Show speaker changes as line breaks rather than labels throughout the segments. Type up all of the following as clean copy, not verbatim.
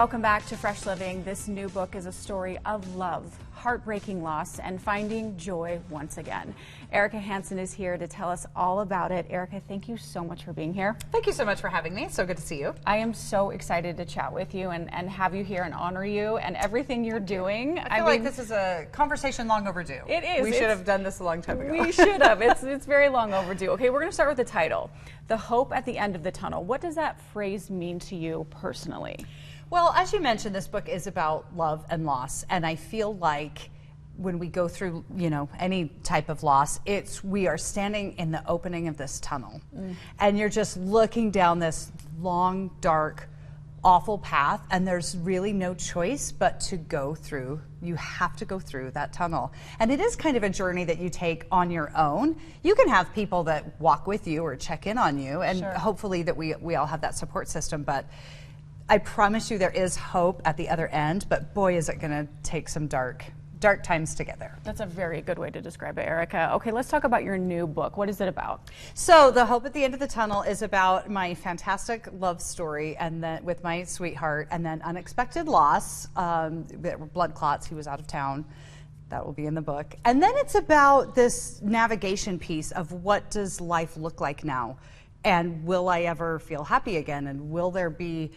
Welcome back to Fresh Living. This new book is a story of love, heartbreaking loss, and finding joy once again. Erica Hansen is here to tell us all about it. Erica, thank you so much for being here.
Thank you so much for having me. It's so good to see you.
I am so excited to chat with you and have you here and honor you and everything you're doing.
I feel like this is a conversation long overdue.
It is.
We should have done this a long time ago.
We should have. It's very long overdue. Okay, we're going to start with the title, The Hope at the End of the Tunnel. What does that phrase mean to you personally?
Well, as you mentioned, this book is about love and loss, and I feel like when we go through, any type of loss, we are standing in the opening of this tunnel, and you're just looking down this long, dark, awful path, and there's really no choice but to go through. You have to go through that tunnel, and it is kind of a journey that you take on your own. You can have people that walk with you or check in on you, and hopefully that we all have that support system, but I promise you there is hope at the other end, but boy, is it going to take some dark times to get there.
That's a very good way to describe it, Erica. Okay, let's talk about your new book. What is it about?
So, The Hope at the End of the Tunnel is about my fantastic love story and then with my sweetheart, and then unexpected loss, blood clots. He was out of town. That will be in the book. And then it's about this navigation piece of what does life look like now? And will I ever feel happy again? And will there be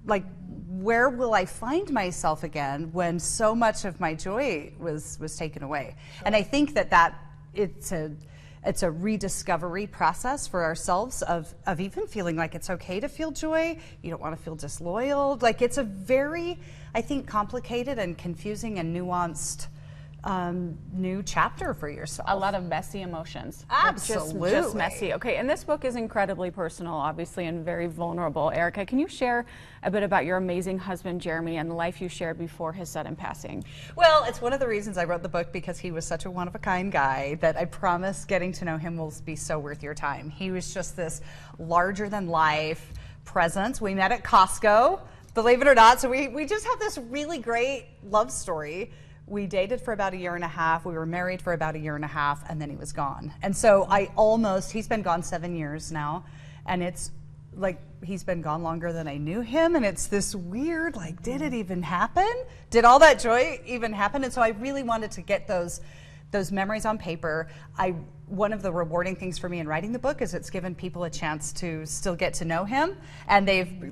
where will I find myself again when so much of my joy was taken away? Sure. And I think that it's a rediscovery process for ourselves of even feeling like it's okay to feel joy. You don't want to feel disloyal. Like, it's a very, I think, complicated and confusing and nuanced new chapter for yourself.
A lot of messy emotions.
Absolutely.
Just messy. Okay, and this book is incredibly personal, obviously, and very vulnerable. Erica, can you share a bit about your amazing husband, Jeramy, and the life you shared before his sudden passing?
Well, it's one of the reasons I wrote the book, because he was such a one-of-a-kind guy that I promise getting to know him will be so worth your time. He was just this larger-than-life presence. We met at Costco, believe it or not, so we just have this really great love story. We dated for about a year and a half. We were married for about a year and a half, and then he was gone. And so he's been gone 7 years now, and it's like he's been gone longer than I knew him, and it's this weird, did it even happen? Did all that joy even happen? And so I really wanted to get those memories on paper. One of the rewarding things for me in writing the book is it's given people a chance to still get to know him, and they've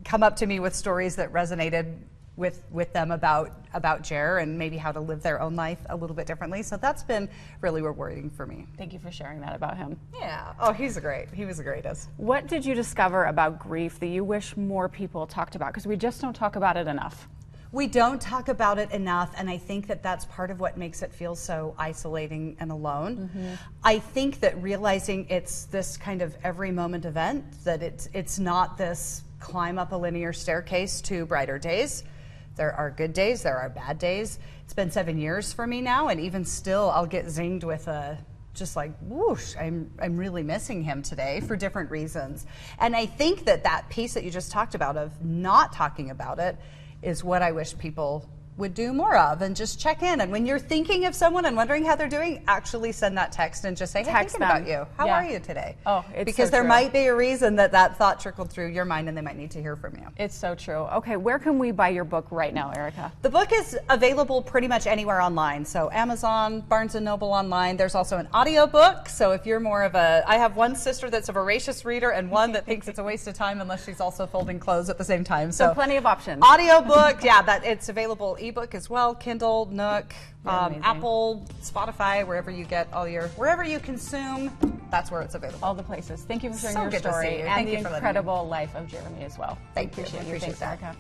come up to me with stories that resonated with them about Jer and maybe how to live their own life a little bit differently. So that's been really rewarding for me.
Thank you for sharing that about him.
Yeah. Oh, he was the greatest.
What did you discover about grief that you wish more people talked about? Because we just don't talk about it enough.
We don't talk about it enough, and I think that that's part of what makes it feel so isolating and alone. I think that realizing it's this kind of every moment event, that it's not this climb up a linear staircase to brighter days. There are good days, there are bad days. It's been 7 years for me now, and even still I'll get zinged with just like, whoosh, I'm really missing him today for different reasons. And I think that piece that you just talked about of not talking about it is what I wish people would do more of, and just check in. And when you're thinking of someone and wondering how they're doing, actually send that text and just say, hey, thinking about you. How are you today?
Oh, it's
because
so
there
true.
might be a reason that thought trickled through your mind, and they might need to hear from you.
It's so true. Okay, where can we buy your book right now, Erica?
The book is available pretty much anywhere online. So Amazon, Barnes & Noble online. There's also an audiobook. So if you're more of I have one sister that's a voracious reader and one that thinks it's a waste of time unless she's also folding clothes at the same time.
So plenty of options.
Audiobook, yeah, it's available ebook as well. Kindle, Nook, Apple, Spotify, wherever you get wherever you consume, that's where it's available.
All the places. Thank you for sharing your
good
story
to see you.
and
Thank
the
you for
incredible life of Jeramy as well.
Thank you.
Appreciate you. Thanks,
that.
Erica.